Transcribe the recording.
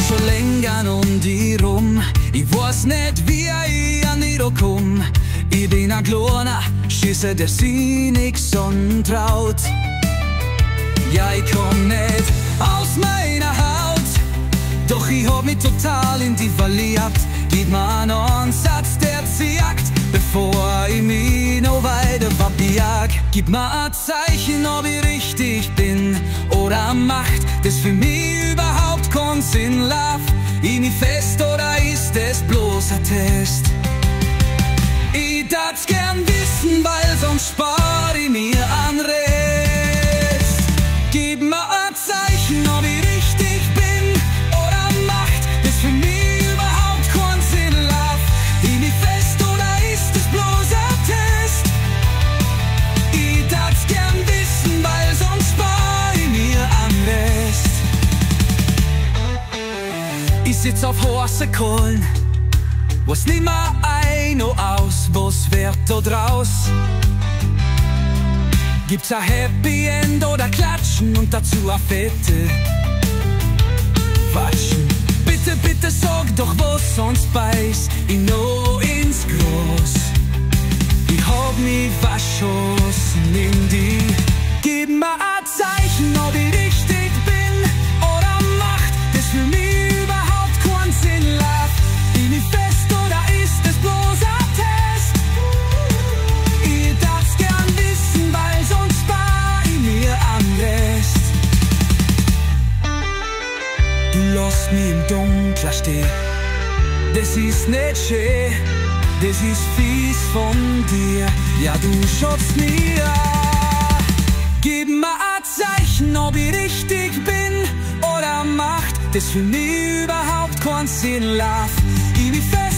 Schon länger die rum, ich weiß nicht, wie ich an die komm. Ich bin ein kleiner Schisser, der sie nix traut. Ja, ich komm nicht aus meiner Haut, doch ich hab mich total in die verliebt. Gib mir einen Ansatz, der sie jagt, bevor ich mich noch weiter verbieg. Gib mir ein Zeichen, ob ich richtig bin oder macht das für mich überhaupt keinen Sinn. Lauf ich mich fest oder ist es bloß ein Test? Ich darf's gern wissen, weil sonst spar ich mir an Rest. Gib mir ein Zeichen, ob ich richtig bin oder macht das für mich überhaupt keinen Sinn. Lauf ich mich fest oder ist es bloß ein Test? Ich darf's gern wissen, weil sonst spar ich mir an Rest. Ich sitz auf heißen Kohlen, was nimmer ein noch aus, was wird da draus? Gibt's ein Happy End oder Klatschen und dazu a fette Watschen? Bitte, bitte sag doch, was sonst beißt ich noch ins Gras. Ich hab mich verschossen in die. Gib mir ein Zeichen, ob ich richtig bin oder macht das für mich überhaupt keinen Sinn. Lauf ich mich fest oder ist es bloß ein Test? Ich darf's gern wissen, weil sonst spar ich mir am Rest. Du lässt mich im Dunkeln stehen, das ist nicht schön, das ist fies von dir, ja du schaffst mir an. Gib mir ein Zeichen, ob ich richtig bin oder macht das für mich überhaupt keinen Sinn. Lauf ich mich fest